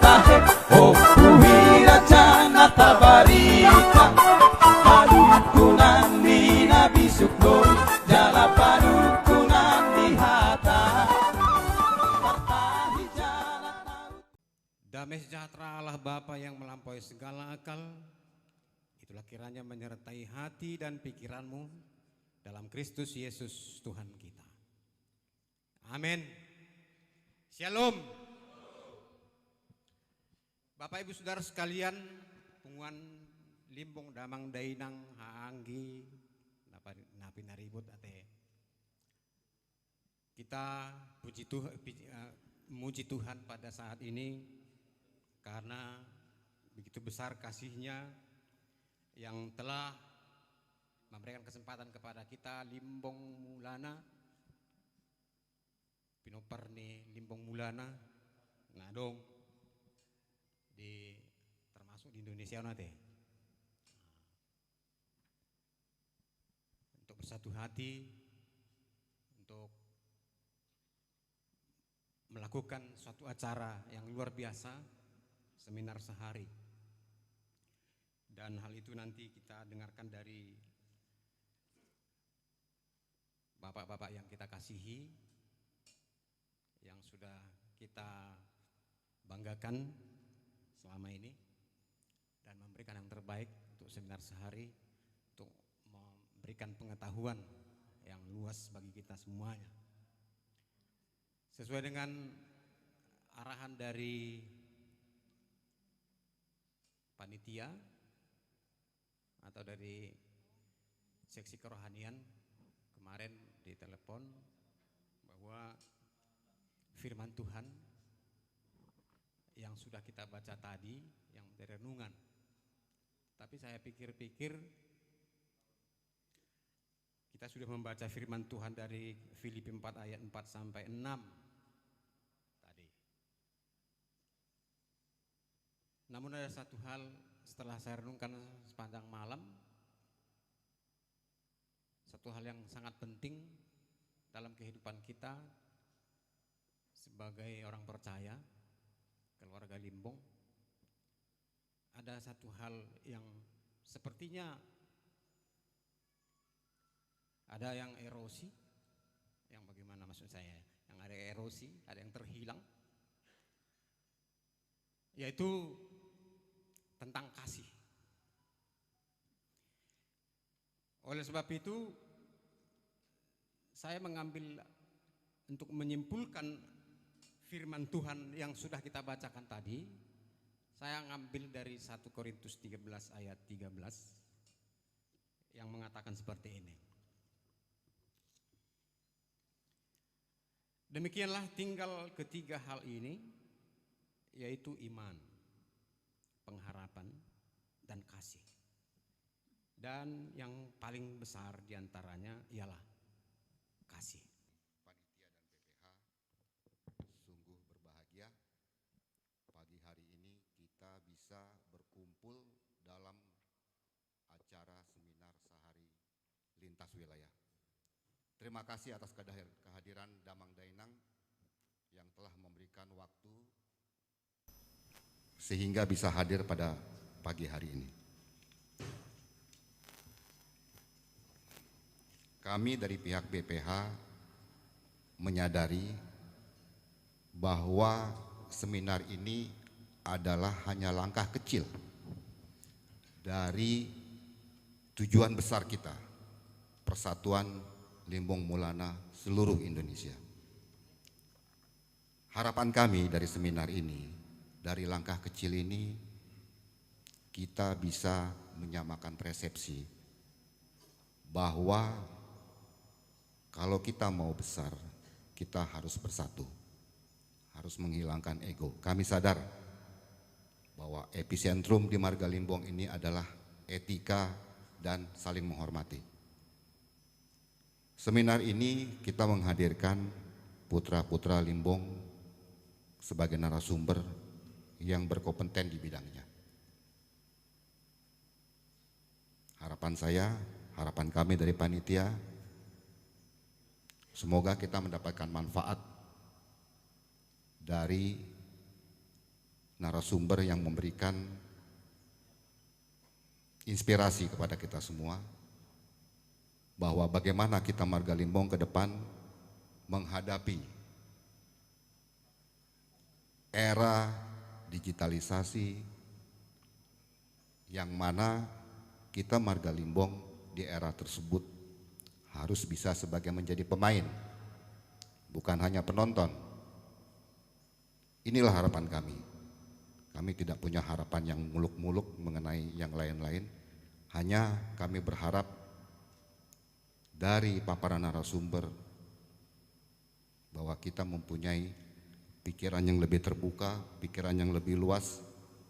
tahe o kuhira jana tabarika padukunan ni nabi sukoi jala padukunan di hata partahi jala. Damai sejahtera Allah Bapa yang melampaui segala akal, itulah kiranya menyertai hati dan pikiranmu dalam Kristus Yesus Tuhan kita. Amin. Shalom. Bapak Ibu Saudara sekalian, punguan limbong damang dainang haanggi napi naribut ate. Kita memuji Tuhan pada saat ini karena begitu besar kasih-Nya yang telah memberikan kesempatan kepada kita limbong mulana pinoperni limbong mulana ngadong termasuk di Indonesia nanti untuk bersatu hati untuk melakukan suatu acara yang luar biasa, seminar sehari. Dan hal itu nanti kita dengarkan dari bapak-bapak yang kita kasihi, yang sudah kita banggakan selama ini dan memberikan yang terbaik untuk seminar sehari, untuk memberikan pengetahuan yang luas bagi kita semuanya. Sesuai dengan arahan dari panitia atau dari seksi kerohanian kemarin ditelepon bahwa firman Tuhan yang sudah kita baca tadi yang dari renungan, tapi saya pikir-pikir kita sudah membaca firman Tuhan dari Filipi 4 ayat 4 sampai 6 tadi. Namun ada satu hal setelah saya renungkan sepanjang malam, satu hal yang sangat penting dalam kehidupan kita sebagai orang percaya, keluarga Limbong, ada satu hal yang sepertinya ada yang erosi, yang bagaimana maksud saya, yang ada erosi, ada yang terhilang, yaitu tentang kasih. Oleh sebab itu, saya mengambil untuk menyimpulkan firman Tuhan yang sudah kita bacakan tadi, saya ngambil dari 1 Korintus 13 ayat 13 yang mengatakan seperti ini. Demikianlah tinggal ketiga hal ini, yaitu iman, pengharapan, dan kasih. Dan yang paling besar diantaranya ialah kasih. Panitia dan PPH sungguh berbahagia pagi hari ini kita bisa berkumpul dalam acara seminar sehari lintas wilayah. Terima kasih atas kehadiran Damang Dainang yang telah memberikan waktu sehingga bisa hadir pada pagi hari ini. Kami dari pihak BPH menyadari bahwa seminar ini adalah hanya langkah kecil dari tujuan besar kita, persatuan Limbong Mulana seluruh Indonesia. Harapan kami dari seminar ini, dari langkah kecil ini, kita bisa menyamakan persepsi bahwa kalau kita mau besar, kita harus bersatu, harus menghilangkan ego. Kami sadar bahwa epicentrum di Marga Limbong ini adalah etika dan saling menghormati. Seminar ini kita menghadirkan putra-putra Limbong sebagai narasumber yang berkompeten di bidangnya. Harapan saya, harapan kami dari panitia, semoga kita mendapatkan manfaat dari narasumber yang memberikan inspirasi kepada kita semua bahwa bagaimana kita Marga Limbong ke depan menghadapi era digitalisasi yang mana kita Marga Limbong di era tersebut harus bisa sebagai menjadi pemain, bukan hanya penonton. Inilah harapan kami. Kami tidak punya harapan yang muluk-muluk mengenai yang lain-lain. Hanya kami berharap dari paparan narasumber bahwa kita mempunyai pikiran yang lebih terbuka, pikiran yang lebih luas,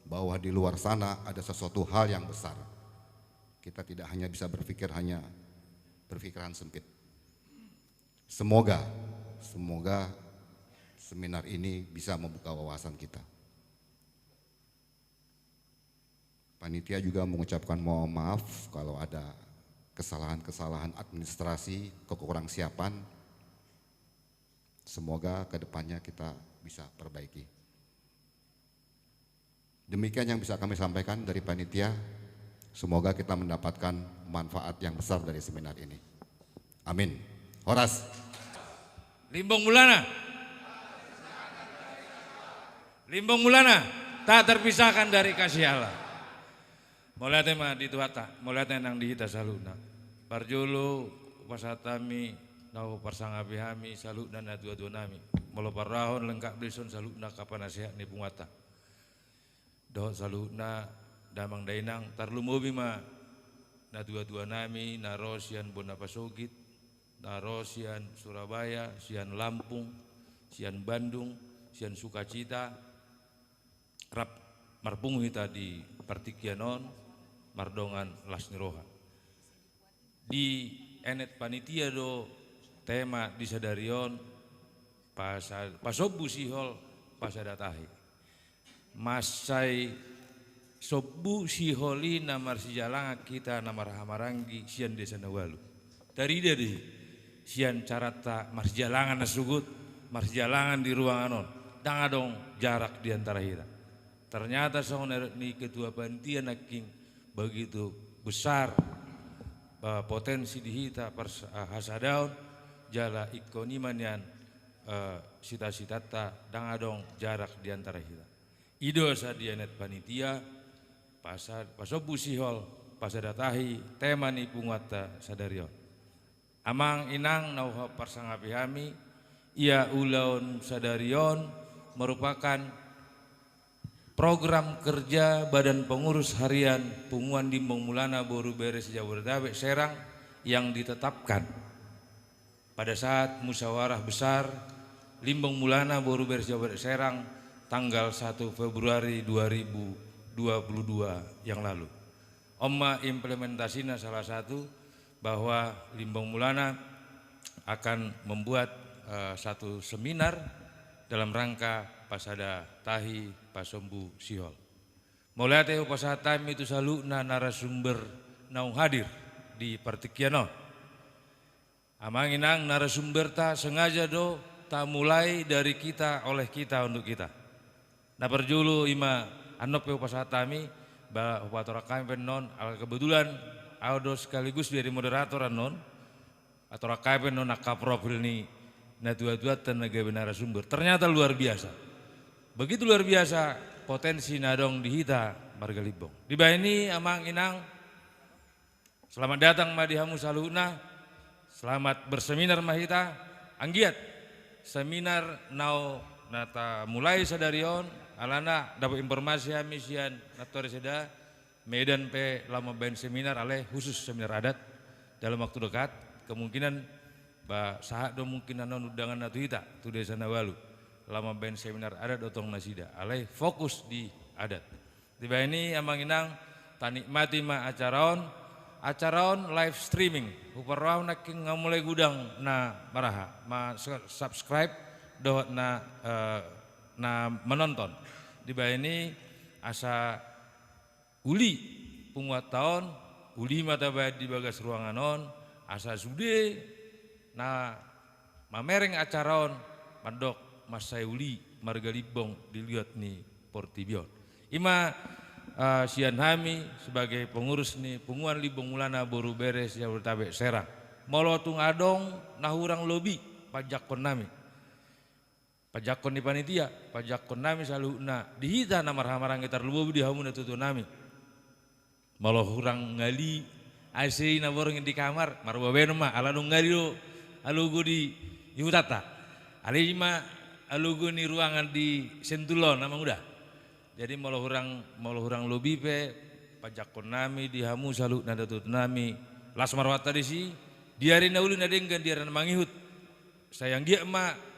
bahwa di luar sana ada sesuatu hal yang besar. Kita tidak hanya bisa berpikir hanya berpikiran sempit. Semoga seminar ini bisa membuka wawasan kita. Panitia juga mengucapkan mohon maaf kalau ada kesalahan-kesalahan administrasi, kekurang siapan. Semoga kedepannya kita bisa perbaiki. Demikian yang bisa kami sampaikan dari panitia. Semoga kita mendapatkan manfaat yang besar dari seminar ini. Amin. Horas. Limbong Mulana. Limbong Mulana tak terpisahkan dari kasih Allah. Mulai tema di tuata, mulai tenang di hita saluna. Parjulu pasatami nau parsangapi hami saluna na dua-dua nami. Molo parahon lengkap deson saluna kapan nasihat ni pungwata. Doh saluna damang dainang tarlumubi ma na dua-dua nami na rosian Bonapasogit, na rosian Surabaya, sian Lampung, sian Bandung, sian Sukacita, rap marpung hita di Partikianon, Mardongan Lasniroha. Di enet panitia do tema disadarion pasobu sihol pasadatahi. Masai sobu siholi namar sijalanga kita namar hamarangi sian desa nawalu. Dari dari sian carata marsijalangan nasugut, marsijalangan di ruangan on. Danga dong jarak di antara kita. Ternyata seorang ni ketua panitia naking begitu besar potensi di hita hasadaun jala ikoniman yang cita-cita dangadong jarak di antara hita. Ido sa dianet panitia pasobu sihol pasadatahi tema ni pungwata sadarion. Amang inang nauha parsangapihami ia ulaun sadarion merupakan program kerja Badan Pengurus Harian Punguan Limbong Mulana Boru Beres Jabodetabek Serang yang ditetapkan pada saat musyawarah besar Limbong Mulana Boru Beres Jabodetabek Serang tanggal 1 Februari 2022 yang lalu. Omma implementasinya salah satu bahwa Limbong Mulana akan membuat satu seminar dalam rangka pasada tahi pasombu sihol. Mulai teh pasata itu saluna narasumber naung hadir di Partikiano. Amanginang narasumber ta sengaja do ta mulai dari kita oleh kita untuk kita. Nah perjulu ima anop pasatami ba watora kami non kebetulan audo sekaligus dari moderator non atau rakai non akaprofil ni na dua-dua tenaga narasumber. Ternyata luar biasa. Begitu luar biasa potensi nadong di hita Marga Limbong. Di ini amang inang selamat datang madihamu saluna, selamat berseminar mahita, anggiat seminar nau nata mulai sadarion alana dapat informasi misian natori seda Medan pe lama ben seminar ale khusus seminar adat dalam waktu dekat kemungkinan ba sahat do mungkin anon undangan natu hita tu desa nawalu. Lama ben seminar adat dotong nasida alai fokus di adat. Tiba ini amang inang tanikmati ma acaraon live streaming uparau naking ngamulai gudang na maraha ma subscribe do na menonton. Tiba ini asa uli punguat tahun uli mata bayar di bagas ruangan on asa sude na mamereng acaraon mandok Mas Sayuli Marga Limbong dilihat nih Portibion. Ima sian hami sebagai pengurus nih punguan Limbong Mulana Boru Beres Jabodetabek Serang. Molotung adong nahurang lobi pajakon nami. Pajakon di panitia, pajakon nami selalu dihita nama marang kita lubu di hamun tutu nami. Malohurang ngali AC na borong di kamar marwa benma ala nungali do alugu di Yutata. Alima alugu ni ruangan di Sentulon nama udah. Jadi malohurang lobi pe pajakon nami di hamu salu nada tutu nami. Las marwata di si diarin ulu nadenggan diaran mangihut. Sayang dia emak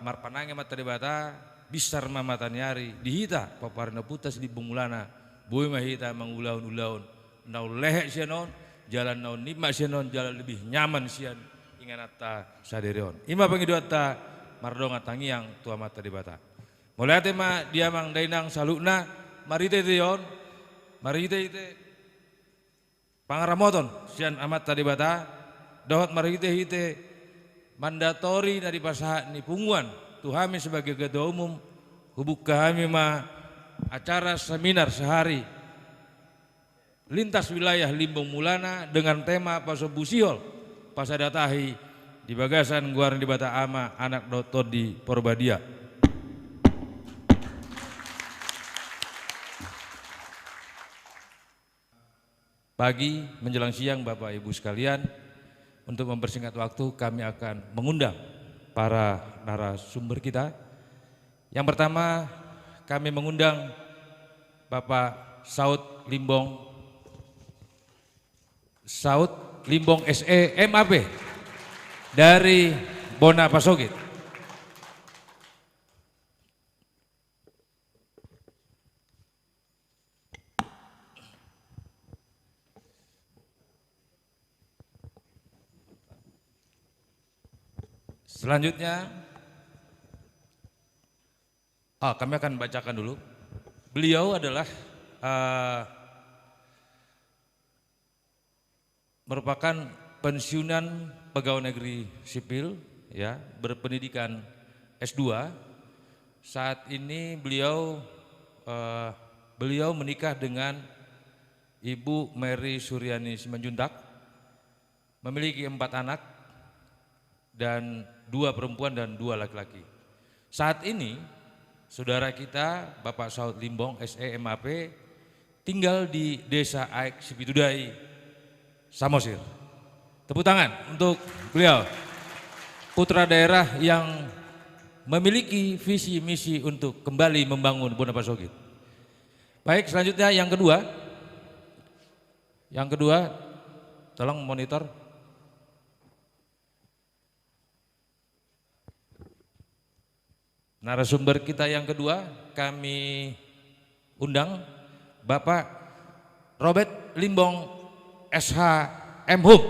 marpanange mata debata bisar mata nyari dihita paparna putas di Bungulana boy mahita mangulaun-ulaun nau lehek sianon jalan nau nima sianon jalan lebih nyaman sian inganata sadereon ima pangiduata mardonga tangiang tua mata debata mulai tema dia mang dainang salukna marite tion marite ite pangaramoton sian amat debata dohot marite ite mandatori dari pasaha ni punguan tuhami sebagai ketua umum hubuk kami ma acara seminar sehari lintas wilayah Limbong Mulana dengan tema pasobusiol pasadatahi di bagasan guaran di Bata Ama anak Dr. di Porbadia. Pagi menjelang siang Bapak Ibu sekalian, untuk mempersingkat waktu kami akan mengundang para narasumber kita. Yang pertama kami mengundang Bapak Saud Limbong SE MAP dari Bona Pasogit. Selanjutnya, kami akan bacakan dulu. Beliau adalah merupakan pensiunan pegawai negeri sipil, ya, berpendidikan S2. Saat ini beliau menikah dengan Ibu Mary Suryani Simanjuntak, memiliki 4 anak dan 2 perempuan dan 2 laki-laki. Saat ini saudara kita Bapak Saud Limbong SE MAP tinggal di Desa Aik Sipitudai, Samosir. Tepuk tangan untuk beliau, putra daerah yang memiliki visi misi untuk kembali membangun Bona Pasogit. Baik, selanjutnya yang kedua tolong monitor. Narasumber kita yang kedua kami undang Bapak Robert Limbong SH MHum.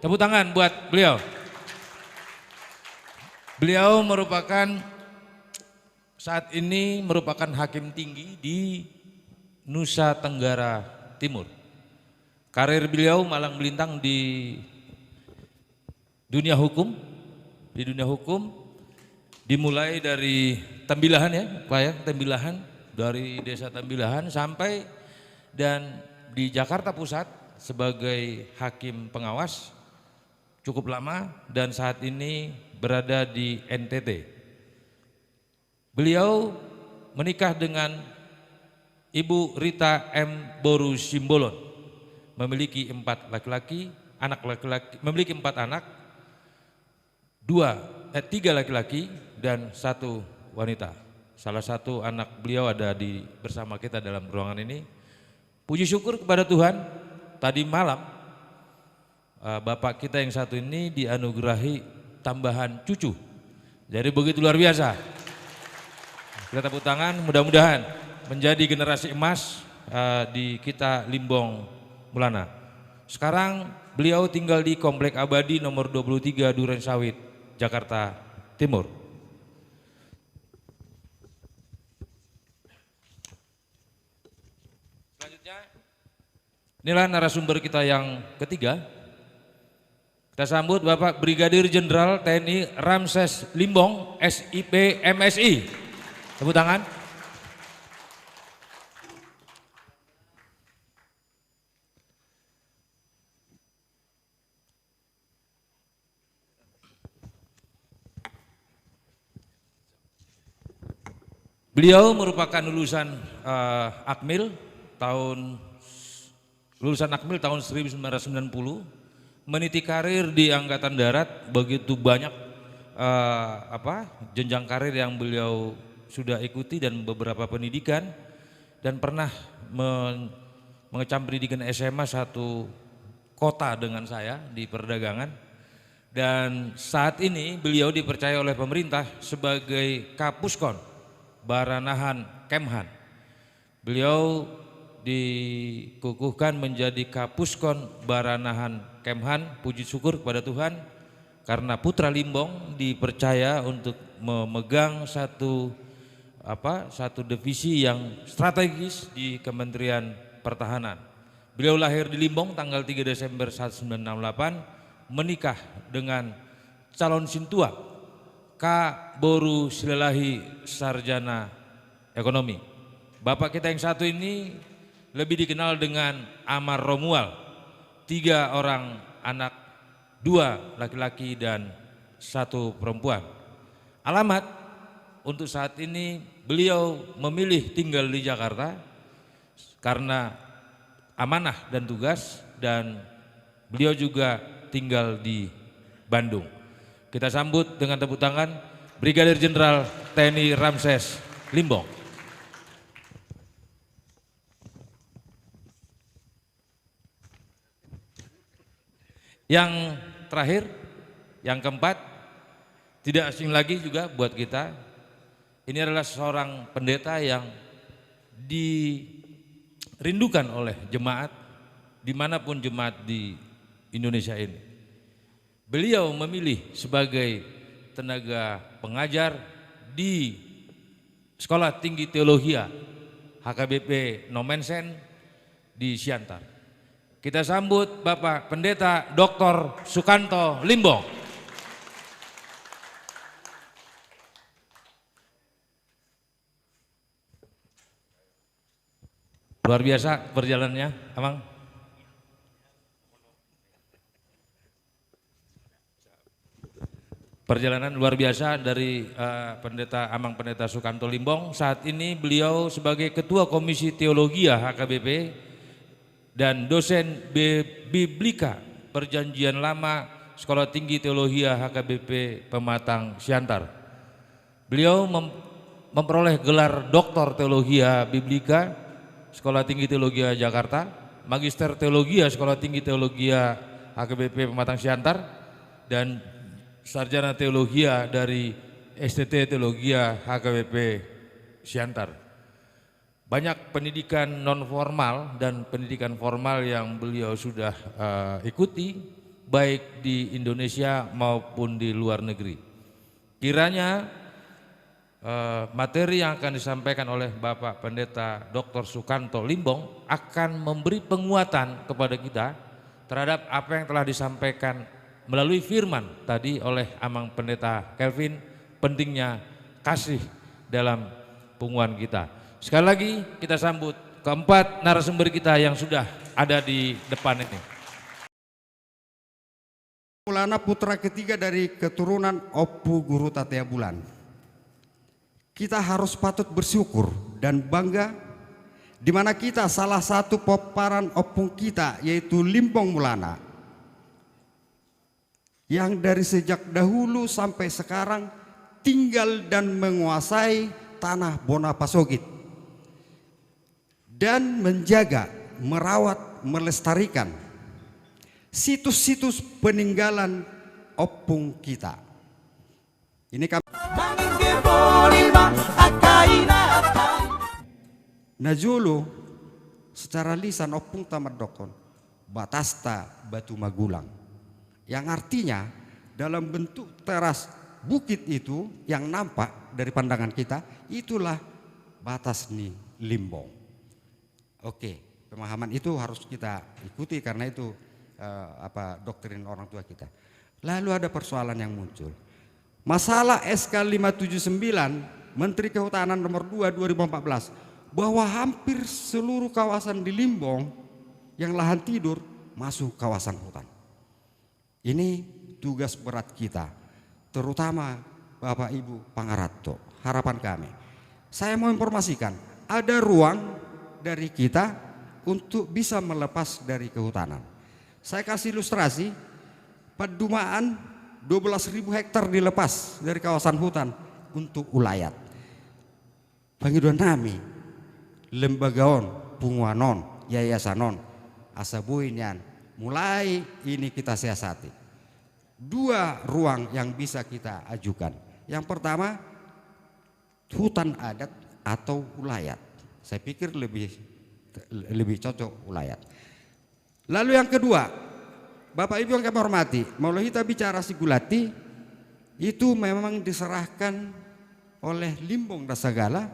Tepuk tangan buat beliau. Beliau saat ini merupakan hakim tinggi di Nusa Tenggara Timur. Karir beliau malang melintang di dunia hukum. Dimulai dari Tembilahan ya Pak ya, Tembilahan, dari desa Tembilahan sampai dan di Jakarta Pusat sebagai hakim pengawas cukup lama dan saat ini berada di NTT. Beliau menikah dengan Ibu Rita M. Boru Simbolon, memiliki 4 laki-laki, memiliki 4 anak, 3 laki-laki dan 1 wanita. Salah satu anak beliau ada bersama kita dalam ruangan ini. Puji syukur kepada Tuhan, tadi malam bapak kita yang satu ini dianugerahi tambahan cucu. Jadi begitu luar biasa. Kita tepuk tangan, mudah-mudahan menjadi generasi emas di kita Limbong Mulana. Sekarang beliau tinggal di Komplek Abadi nomor 23 Duren Sawit, Jakarta Timur. Selanjutnya, inilah narasumber kita yang ketiga. Kita sambut Bapak Brigadir Jenderal TNI Ramses Limbong SIP MSI. Tepuk tangan. Beliau merupakan lulusan Akmil tahun 1990, meniti karir di Angkatan Darat. Begitu banyak jenjang karir yang beliau sudah ikuti dan beberapa pendidikan, dan pernah mengecam pendidikan SMA satu kota dengan saya di perdagangan. Dan saat ini beliau dipercaya oleh pemerintah sebagai Kapuskon Baranahan Kemhan. Beliau dikukuhkan menjadi Kapuskon Baranahan Kemhan. Puji syukur kepada Tuhan karena putra Limbong dipercaya untuk memegang satu divisi yang strategis di Kementerian Pertahanan. Beliau lahir di Limbong tanggal 3 Desember 1968, menikah dengan calon sintua K. Boru Silalahi, sarjana ekonomi. Bapak kita yang satu ini lebih dikenal dengan Amar Romual. 3 orang anak, 2 laki-laki dan 1 perempuan. Alamat untuk saat ini beliau memilih tinggal di Jakarta karena amanah dan tugas, dan beliau juga tinggal di Bandung. Kita sambut dengan tepuk tangan Brigadir Jenderal TNI Ramses Limbong. Yang terakhir, yang keempat, tidak asing lagi juga buat kita. Ini adalah seorang pendeta yang dirindukan oleh jemaat dimanapun jemaat di Indonesia ini. Beliau memilih sebagai tenaga pengajar di Sekolah Tinggi Teologia HKBP Nomensen di Siantar. Kita sambut Bapak Pendeta Dr. Sukanto Limbong. Luar biasa perjalanannya, Amang. Perjalanan luar biasa dari Amang Pendeta Sukanto Limbong. Saat ini beliau sebagai Ketua Komisi Teologia HKBP dan dosen Biblika Perjanjian Lama Sekolah Tinggi Teologia HKBP Pematang Siantar. Beliau memperoleh gelar Doktor Teologia Biblika Sekolah Tinggi Teologia Jakarta, Magister Teologia Sekolah Tinggi Teologia HKBP Pematang Siantar, dan Sarjana Teologia dari STT Teologia HKBP Siantar. Banyak pendidikan non formal dan pendidikan formal yang beliau sudah ikuti, baik di Indonesia maupun di luar negeri. Kiranya materi yang akan disampaikan oleh Bapak Pendeta Dr. Sukanto Limbong akan memberi penguatan kepada kita terhadap apa yang telah disampaikan melalui firman tadi oleh Amang Pendeta Kelvin, pentingnya kasih dalam punguan kita. Sekali lagi kita sambut keempat narasumber kita yang sudah ada di depan ini. Mulana putra ketiga dari keturunan Opu Guru Tatea Bulan. Kita harus patut bersyukur dan bangga di mana kita salah satu peparan opung kita yaitu Limbong Mulana yang dari sejak dahulu sampai sekarang tinggal dan menguasai tanah Bonapasogit dan menjaga, merawat, melestarikan situs-situs peninggalan opung kita. Ini kami Najulu secara lisan opung tamardokon batasta batu magulang, yang artinya dalam bentuk teras bukit itu yang nampak dari pandangan kita, itulah batas nih Limbong. Oke, pemahaman itu harus kita ikuti karena itu doktrin orang tua kita. Lalu ada persoalan yang muncul. Masalah SK 579 Menteri Kehutanan nomor 2 2014 bahwa hampir seluruh kawasan di Limbong yang lahan tidur masuk kawasan hutan. Ini tugas berat kita, terutama Bapak Ibu Pangarato. Harapan kami, saya mau informasikan, ada ruang dari kita untuk bisa melepas dari kehutanan. Saya kasih ilustrasi, Padumaan 12.000 hektar dilepas dari kawasan hutan untuk ulayat. Pangiduan nami, lembagaon, punguanon, yayasanon, asabuinyan, mulai ini kita siasati. 2 ruang yang bisa kita ajukan. Yang pertama, hutan adat atau ulayat. Saya pikir lebih cocok ulayat. Lalu yang kedua, Bapak Ibu yang kami hormati, melalui kita bicara Sigulati itu memang diserahkan oleh Limbong dan Sagala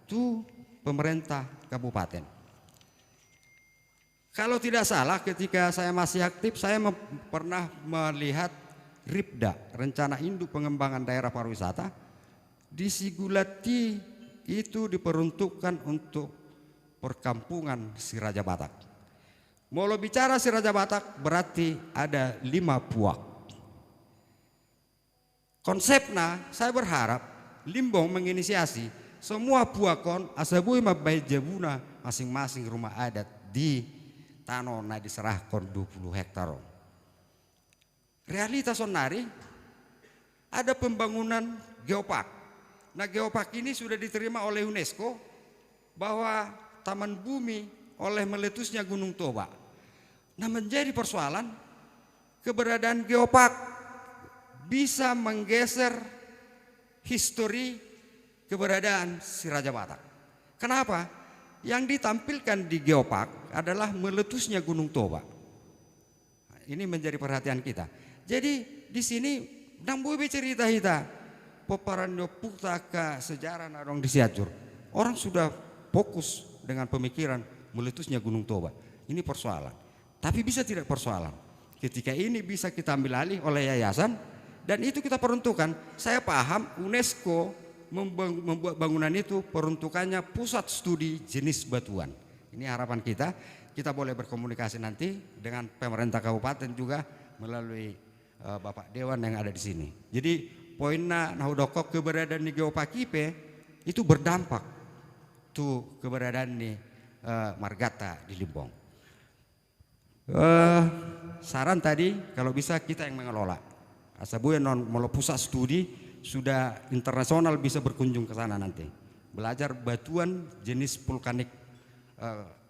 itu pemerintah kabupaten. Kalau tidak salah ketika saya masih aktif saya pernah melihat RIPDA, Rencana Induk Pengembangan Daerah Pariwisata di Sigulati itu diperuntukkan untuk perkampungan si Raja Batak. Mau bicara si Raja Batak berarti ada 5 puak. Konsepnya saya berharap Limbong menginisiasi semua puakon asabui mabai jabuna masing-masing rumah adat di tanona diserahkan 20 hektar. Realitas sonari ada pembangunan geopark. Nah geopark ini sudah diterima oleh UNESCO bahwa taman bumi oleh meletusnya Gunung Toba. Nah menjadi persoalan keberadaan geopark bisa menggeser histori keberadaan si Raja Batak. Kenapa? Yang ditampilkan di geopark adalah meletusnya Gunung Toba. Ini menjadi perhatian kita. Jadi di sini nambu cerita kita peparannya putaka sejarah narong di Siajur. Orang sudah fokus dengan pemikiran meletusnya Gunung Toba. Ini persoalan. Tapi bisa tidak persoalan. Ketika ini bisa kita ambil alih oleh yayasan dan itu kita peruntukkan. Saya paham UNESCO membuat bangunan itu peruntukannya pusat studi jenis batuan. Ini harapan kita. Kita boleh berkomunikasi nanti dengan pemerintah kabupaten juga melalui Bapak Dewan yang ada di sini. Jadi poinnya naudokok keberadaan di Geopakipe itu berdampak tuh keberadaan di Margata di Limbong. Saran tadi kalau bisa kita yang mengelola. Asabuya non melo pusat studi sudah internasional bisa berkunjung ke sana nanti. Belajar batuan jenis vulkanik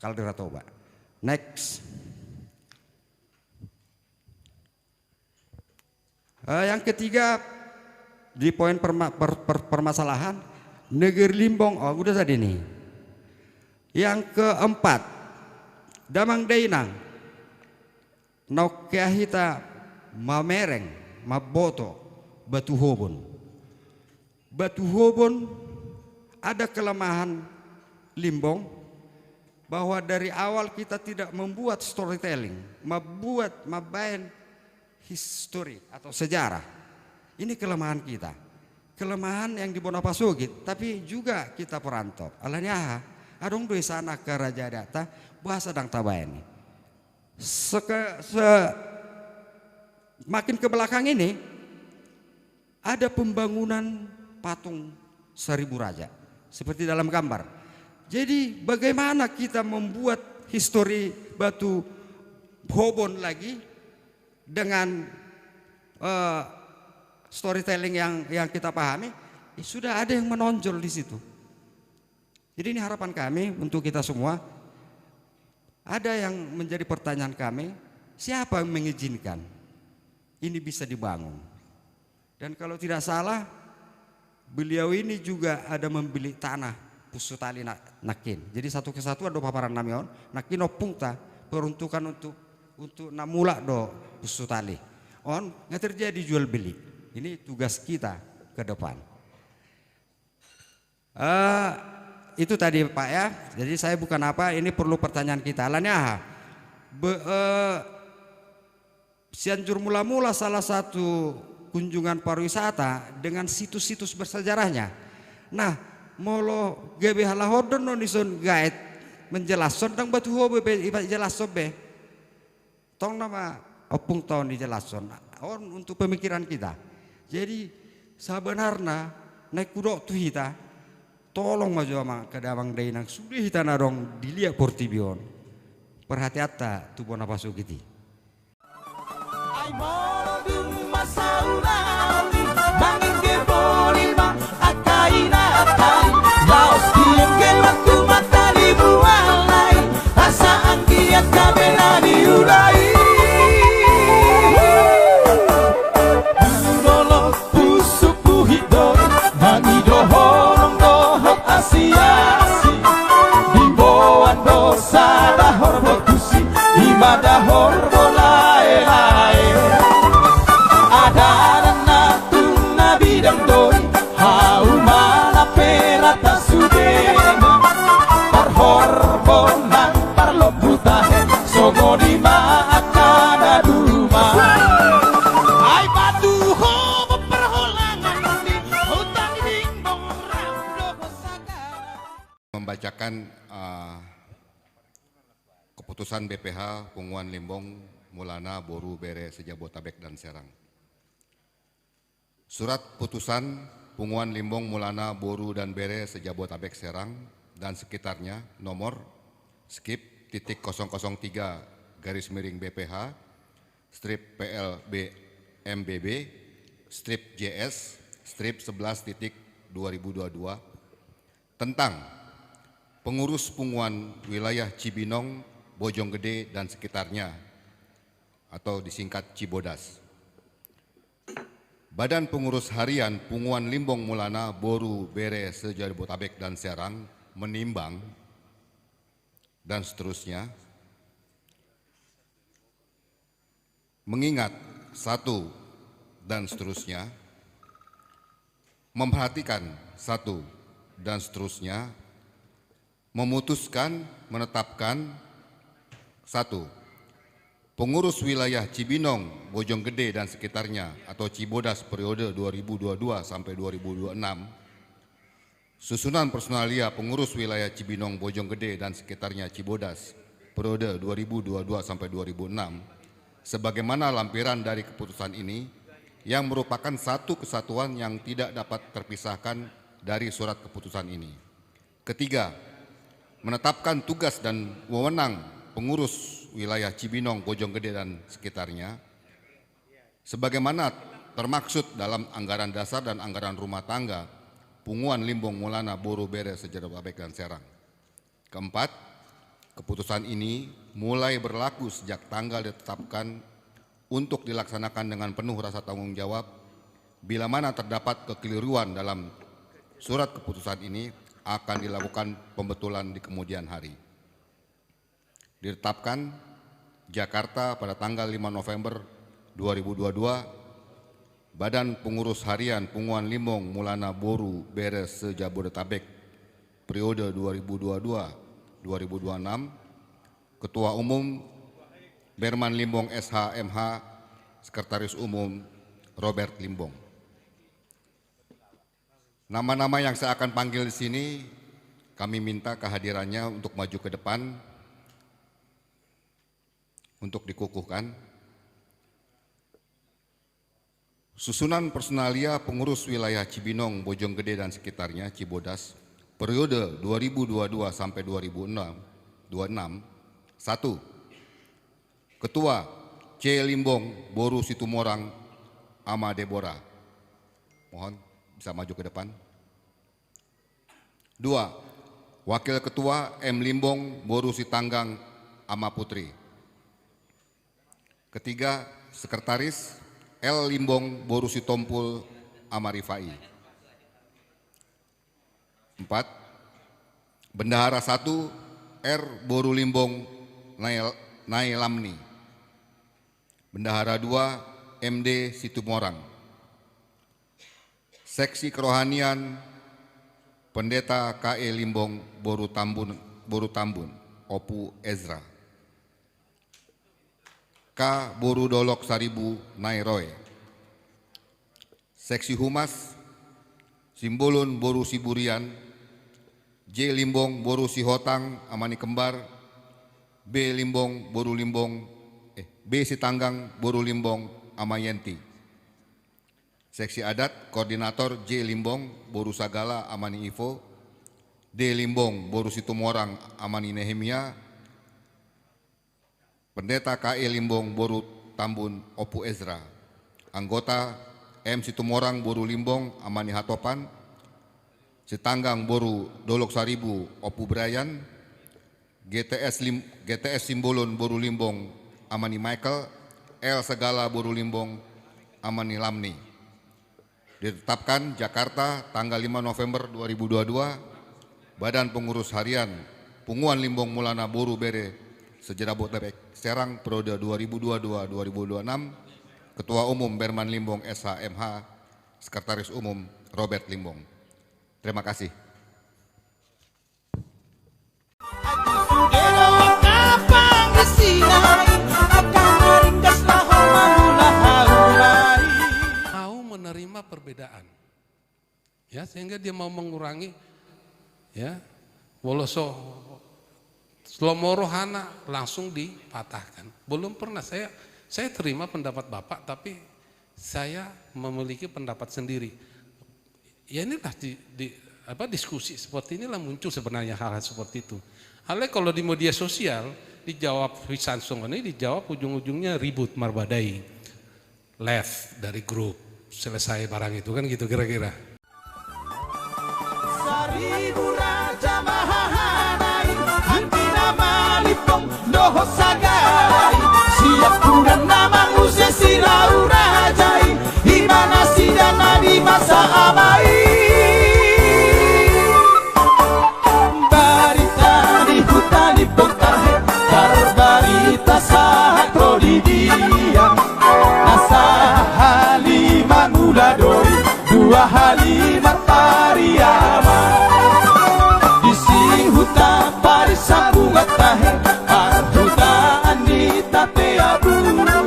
kaldera Toba. Next. Yang ketiga di poin permasalahan negeri Limbong, oh udah tadi nih. Yang keempat, Damang Dainang, Nokiahita Mamereng, Maboto, Batu Hobon. Batu Hobon ada kelemahan Limbong bahwa dari awal kita tidak membuat storytelling, mabain history atau sejarah. Ini kelemahan kita. Kelemahan yang di Bonapasugit, tapi juga kita perantau. Alanya adong dua sana ke Raja Data bahasa dang tabayani. Makin ke belakang ini ada pembangunan patung 1000 raja seperti dalam gambar. Jadi bagaimana kita membuat histori Batu Hobon lagi dengan storytelling yang kita pahami, sudah ada yang menonjol di situ. Jadi ini harapan kami untuk kita semua. Ada yang menjadi pertanyaan kami, siapa yang mengizinkan ini bisa dibangun? Dan kalau tidak salah, beliau ini juga ada membeli tanah Pusutali Nakin. Jadi satu kesatuan do paparan namion, Nakin opungta peruntukan untuk namula do Pusutali. On nggak terjadi jual beli. Ini tugas kita ke depan. Itu tadi Pak ya. Jadi saya bukan apa, ini perlu pertanyaan kita. Alanya Cianjur mula-mula salah satu kunjungan pariwisata dengan situs-situs bersejarahnya. Nah, molo GBH lahodon non ison gaet menjelaskan tentang batu hobe ibat jelas sobe. Tong nama opung tahun dijelaskan. Untuk pemikiran kita. Jadi sebenarnya naik kudok tu kita tolong maju ama kedawang dainang sudah kita narong dilihat portibion. Perhati-hati tu bona pasuk kiti. Ai moro dum masaulauli mangin ke bolima akaina akai laos diem ke waktu matali bualai rasaan kiat kabela diulai dolo busuk buhidoi mangido horong dohot asiasi himboan dosa dahor bokusi ibadah horbo lae-lae adaran natun nabi dan doi hau mana perata sudena par horbo nang par loputahe sogo di maakada duma ai batu hobo perholangan di hutan dingbong ramdo sagara Membacakan keputusan BPH Punguan Limbong Mulana Boru Bere Sejabotabek dan Serang. Surat putusan Punguan Limbong Mulana Boru dan Bere Sejabotabek Serang dan sekitarnya nomor skip titik 003 garis miring BPH strip PLB MBB strip JS strip 11 titik 2022 tentang pengurus Punguan wilayah Cibinong, Bojonggede dan sekitarnya atau disingkat Cibodas. Badan Pengurus Harian Punguan Limbong Mulana Boru Bere Sejabotabek dan Serang menimbang dan seterusnya mengingat satu dan seterusnya memperhatikan satu dan seterusnya memutuskan menetapkan satu pengurus wilayah Cibinong, Bojonggede dan sekitarnya atau Cibodas periode 2022 sampai 2026, susunan personalia pengurus wilayah Cibinong, Bojonggede dan sekitarnya Cibodas periode 2022 sampai 2006, sebagaimana lampiran dari keputusan ini yang merupakan satu kesatuan yang tidak dapat terpisahkan dari surat keputusan ini. Ketiga, menetapkan tugas dan wewenang pengurus wilayah Cibinong, Bojonggede dan sekitarnya sebagaimana termaksud dalam anggaran dasar dan anggaran rumah tangga Punguan Limbong Mulana Boru Bere Sejabotabek dan Serang. Keempat, keputusan ini mulai berlaku sejak tanggal ditetapkan untuk dilaksanakan dengan penuh rasa tanggung jawab bila mana terdapat kekeliruan dalam surat keputusan ini akan dilakukan pembetulan di kemudian hari. Ditetapkan Jakarta pada tanggal 5 November 2022, Badan Pengurus Harian Punguan Limbong Mulana Boru Bere Sejabodetabek periode 2022-2026, Ketua Umum Berman Limbong SH MH, Sekretaris Umum Robert Limbong. Nama-nama yang saya akan panggil di sini, kami minta kehadirannya untuk maju ke depan, untuk dikukuhkan. Susunan personalia pengurus wilayah Cibinong, Bojonggede dan sekitarnya, Cibodas, periode 2022 sampai 2026. 1. Ketua C. Limbong, Boru Situmorang, Ama Deborah. Mohon bisa maju ke depan. 2. Wakil Ketua M. Limbong, Boru Sitanggang, Ama Putri. Ketiga, Sekretaris L. Limbong, Boru Sitompul, Ama Rifai. 4. Bendahara 1 R. Boru Limbong, Nailamni. Bendahara 2 MD Situmorang. Seksi Kerohanian Pendeta KE Limbong Boru Tambun Opu Ezra. K. Boru Dolok Saribu Nairoy. Seksi Humas Simbolon Boru Siburian, J Limbong Boru Sihotang Amani Kembar, B Limbong Boru Limbong, B Sitanggang Boru Limbong Amayenti. Seksi adat Koordinator J Limbong Boru Sagala Amani Ivo, D Limbong Boru Situmorang Amani Nehemia, Pendeta KE Limbong Boru Tambun Opu Ezra, anggota M Situmorang Boru Limbong Amani Hatopan, Sitanggang Boru Dolok Saribu Opu Brian, GTS Simbolon Boru Limbong Amani Michael, L Segala Boru Limbong Amani Lamni. Ditetapkan Jakarta tanggal 5 November 2022, Badan Pengurus Harian Punguan Limbong Mulana Boru Bere Sejarabodebek Serang periode 2022-2026, Ketua Umum Berman Limbong SHMH, Sekretaris Umum Robert Limbong. Terima kasih. Mau menerima perbedaan, ya, sehingga dia mau mengurangi, ya, Woloso Slomo Rohana langsung dipatahkan. Belum pernah saya terima pendapat Bapak, tapi saya memiliki pendapat sendiri. Ya inilah diskusi seperti inilah muncul sebenarnya hal-hal seperti itu. Halnya kalau di media sosial dijawab Wisansung ini, dijawab ujung-ujungnya ribut marbadai, left dari grup, selesai barang itu kan gitu kira-kira. Seribu raja mahahanai, antina malipong doho sagai, siap kuda nama muse sirau rajai, imana sidana di masa amai. Barita di hutan di pontahe, barbarita sahako di diam, nasa haliman uladori, dua haliman pariama. Sambungat tahe, parhutaan di tatea bulan,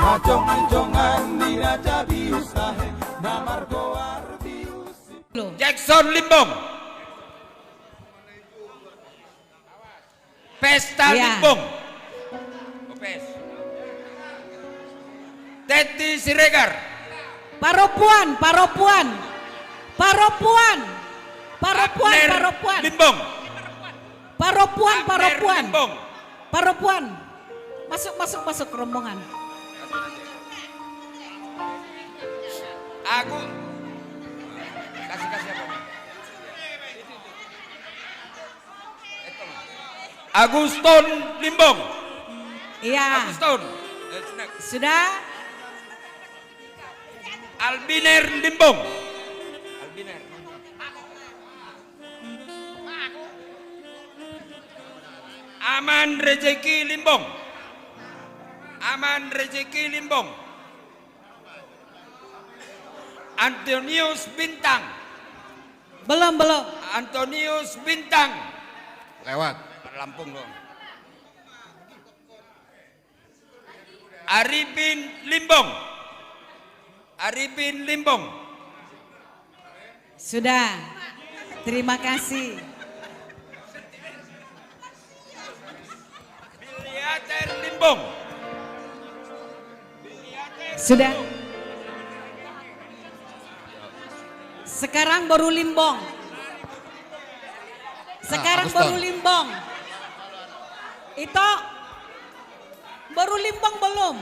hajong-jongan di raja bius tahe, namargo arbius. Jackson Limbong, Pesta Limbong, Teti Siregar, Paropuan Limbong, Paropuan, masuk rombongan. Aku kasih apa? Aguston Limbong. Iya. Aguston. Sudah. Albiner Limbong. Aman Rezeki Limbong. Antonius Bintang. Belum. Antonius Bintang. Lewat. Lampung dong. Arifin Limbong. Sudah. Terima kasih. Biliater Limbong. Sudah. Sekarang baru Limbong. Itu baru Limbong belum?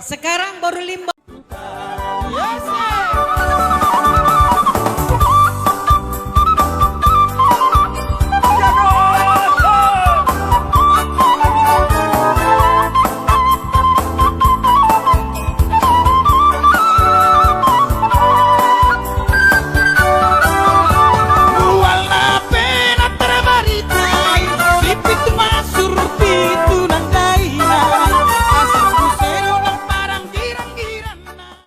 Sekarang baru Limbong.